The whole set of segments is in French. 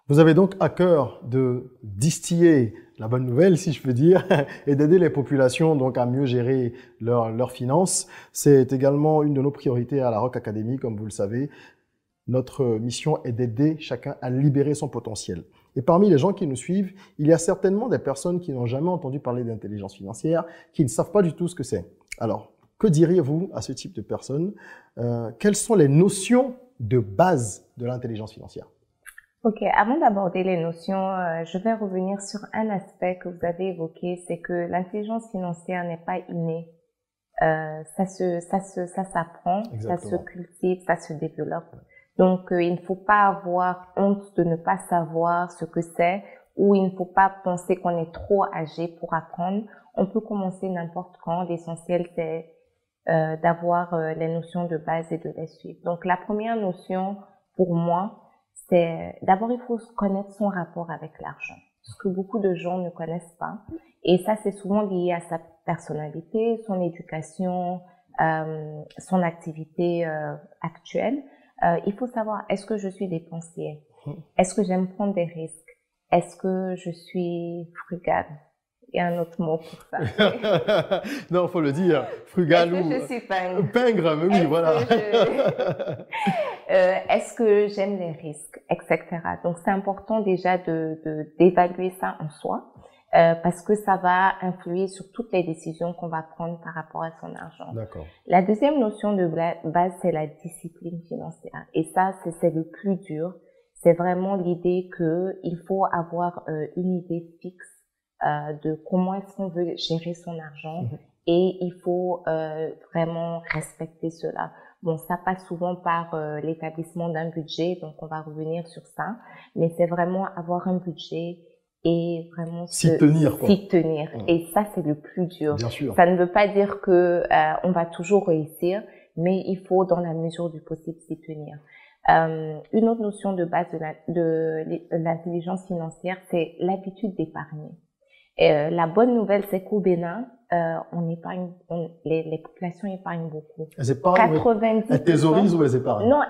Vous avez donc à cœur de distiller la bonne nouvelle, si je peux dire, et d'aider les populations donc à mieux gérer leurs finances. C'est également une de nos priorités à la Rock Academy, comme vous le savez. Notre mission est d'aider chacun à libérer son potentiel. Et parmi les gens qui nous suivent, il y a certainement des personnes qui n'ont jamais entendu parler d'intelligence financière, qui ne savent pas du tout ce que c'est. Alors, que diriez-vous à ce type de personnes? Quelles sont les notions de base de l'intelligence financière? Ok, avant d'aborder les notions, je vais revenir sur un aspect que vous avez évoqué, c'est que l'intelligence financière n'est pas innée. Ça s'apprend, ça se cultive, ça se développe. Donc, il ne faut pas avoir honte de ne pas savoir ce que c'est, ou il ne faut pas penser qu'on est trop âgé pour apprendre. On peut commencer n'importe quand. L'essentiel, c'est d'avoir les notions de base et de les suivre. Donc, la première notion, pour moi, c'est d'abord, il faut connaître son rapport avec l'argent, ce que beaucoup de gens ne connaissent pas. Et ça, c'est souvent lié à sa personnalité, son éducation, son activité actuelle. Il faut savoir, est-ce que je suis dépensier? Est-ce que j'aime prendre des risques? Est-ce que je suis frugale? Il y a un autre mot pour ça. Non, faut le dire, frugal ou... je suis pingre? Pingre, mais oui, voilà. Est-ce que j'aime les risques, etc. Donc, c'est important déjà d'évaluer ça en soi, parce que ça va influer sur toutes les décisions qu'on va prendre par rapport à son argent. D'accord. La deuxième notion de base, c'est la discipline financière. Et ça, c'est le plus dur. C'est vraiment l'idée qu'il faut avoir une idée fixe de comment est-ce qu'on veut gérer son argent, et il faut vraiment respecter cela. Bon, ça passe souvent par l'établissement d'un budget, donc on va revenir sur ça, mais c'est vraiment avoir un budget et vraiment s'y tenir. Et ça, c'est le plus dur. Bien sûr. Ça ne veut pas dire que on va toujours réussir, mais il faut, dans la mesure du possible, s'y tenir. Une autre notion de base de l'intelligence financière, c'est l'habitude d'épargner. La bonne nouvelle, c'est qu'au Bénin, on épargne, les populations épargnent beaucoup. Elles épargnent, 90%. Elles thésaurisent ou elles épargnent? Non,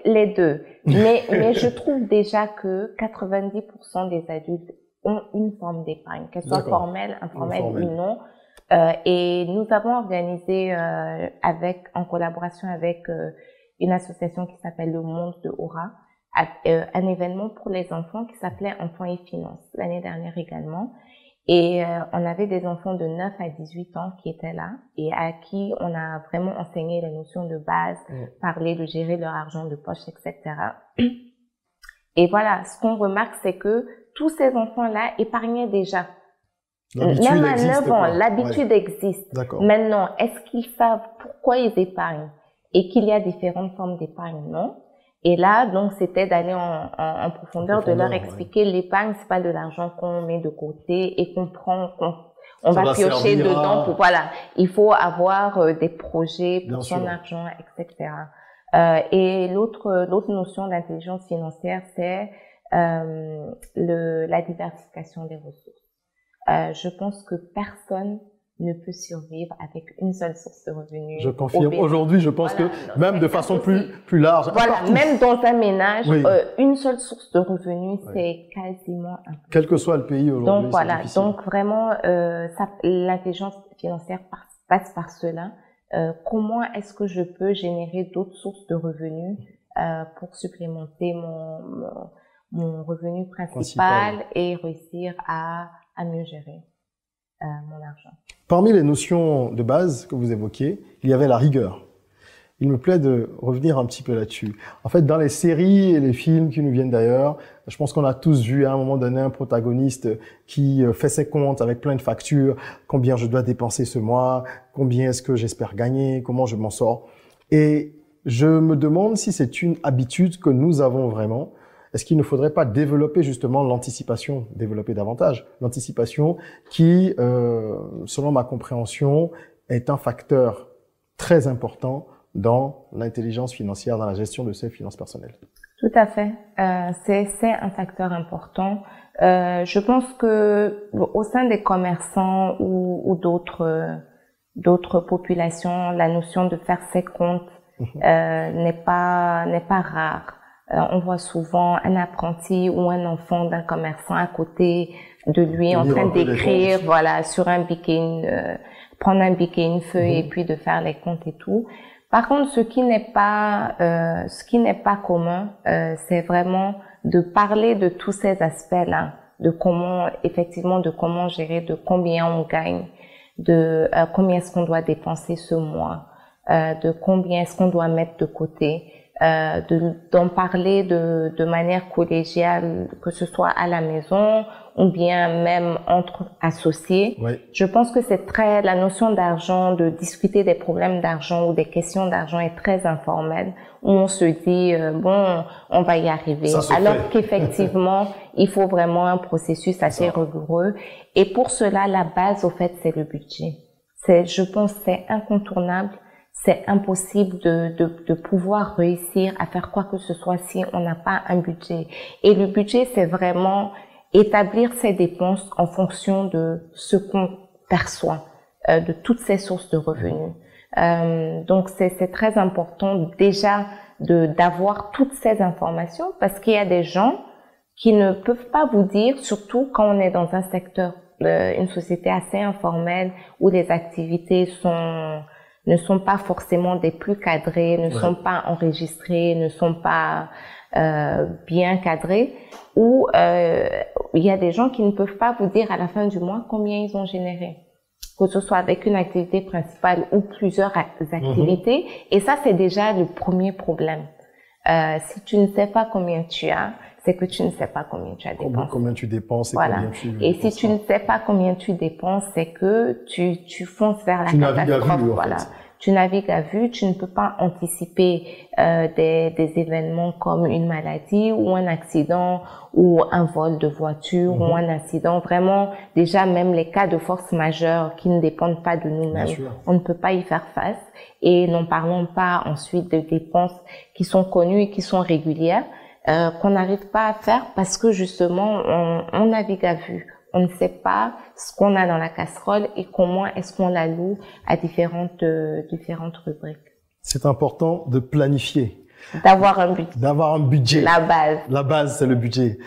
les deux. Mais je trouve déjà que 90% des adultes ont une forme d'épargne, qu'elle soit formelle, informelle ou non. Et nous avons organisé, en collaboration avec une association qui s'appelle Le Monde de Aura, un événement pour les enfants qui s'appelait Enfants et Finances, l'année dernière également. Et on avait des enfants de 9 à 18 ans qui étaient là et à qui on a vraiment enseigné les notions de base, parlé de gérer leur argent de poche, etc. Et voilà, ce qu'on remarque, c'est que tous ces enfants-là épargnaient déjà. Même à 9 ans, l'habitude existe. Maintenant, est-ce qu'ils savent pourquoi ils épargnent et qu'il y a différentes formes d'épargne? Non. Et là, donc, c'était d'aller en profondeur, de leur expliquer l'épargne, c'est pas de l'argent qu'on met de côté et qu'on prend, on va piocher dedans pour, voilà. Il faut avoir des projets pour son argent, etc. Et l'autre notion d'intelligence financière, c'est la diversification des ressources. Je pense que personne ne peut survivre avec une seule source de revenus. Je confirme. Aujourd'hui, je pense que même de façon plus large. Voilà, même dans un ménage, une seule source de revenus, c'est quasiment impossible. Quel que soit le pays aujourd'hui. Donc voilà, donc vraiment, l'intelligence financière passe par cela. Comment est-ce que je peux générer d'autres sources de revenus pour supplémenter mon revenu principal et réussir à mieux gérer mon argent. Parmi les notions de base que vous évoquiez, il y avait la rigueur. Il me plaît de revenir un petit peu là-dessus. En fait, dans les séries et les films qui nous viennent d'ailleurs, je pense qu'on a tous vu à un moment donné un protagoniste qui fait ses comptes avec plein de factures, combien je dois dépenser ce mois, combien est-ce que j'espère gagner, comment je m'en sors. Et je me demande si c'est une habitude que nous avons vraiment. Est-ce qu'il ne faudrait pas développer justement l'anticipation, développer davantage l'anticipation qui, selon ma compréhension, est un facteur très important dans l'intelligence financière, dans la gestion de ses finances personnelles? Tout à fait. C'est un facteur important. Je pense que au sein des commerçants ou d'autres populations, la notion de faire ses comptes n'est pas rare. On voit souvent un apprenti ou un enfant d'un commerçant à côté de lui en train d'écrire, voilà, sur un biquet, prendre un biquet, une feuille et puis de faire les comptes et tout. Par contre, ce qui n'est pas commun, c'est vraiment de parler de tous ces aspects-là, de comment, effectivement, de comment gérer, de combien on gagne, de combien est-ce qu'on doit dépenser ce mois, de combien est-ce qu'on doit mettre de côté, d'en parler de manière collégiale, que ce soit à la maison ou bien même entre associés. Oui. Je pense que la notion d'argent, de discuter des problèmes d'argent ou des questions d'argent est très informelle, où on se dit, bon, on va y arriver. Alors qu'effectivement, il faut vraiment un processus assez rigoureux. Et pour cela, la base, au fait, c'est le budget. Je pense, c'est incontournable. C'est impossible de pouvoir réussir à faire quoi que ce soit si on n'a pas un budget. Et le budget, c'est vraiment établir ses dépenses en fonction de ce qu'on perçoit, de toutes ces sources de revenus. Donc, c'est très important déjà d'avoir toutes ces informations parce qu'il y a des gens qui ne peuvent pas vous dire, surtout quand on est dans un secteur, une société assez informelle où les activités ne sont pas forcément des plus cadrées, ne sont pas enregistrées, ne sont pas bien cadrées, où il y a des gens qui ne peuvent pas vous dire à la fin du mois combien ils ont généré, que ce soit avec une activité principale ou plusieurs activités. Et ça, c'est déjà le premier problème. Si tu ne sais pas combien tu as, c'est que tu ne sais pas combien tu as dépensé. Combien tu dépenses et voilà. combien tu Et si tu ne sais pas combien tu dépenses, c'est que tu fonces vers la catastrophe. Voilà. Tu navigues à vue, tu ne peux pas anticiper des événements comme une maladie ou un accident ou un vol de voiture ou un incident. Vraiment, déjà même les cas de force majeure qui ne dépendent pas de nous-mêmes, on ne peut pas y faire face. Et n'en parlons pas ensuite de dépenses qui sont connues et qui sont régulières, qu'on n'arrive pas à faire parce que justement on navigue à vue. On ne sait pas ce qu'on a dans la casserole et comment est-ce qu'on la loue à différentes rubriques. C'est important de planifier. D'avoir un budget. D'avoir un budget. La base. La base, c'est le budget.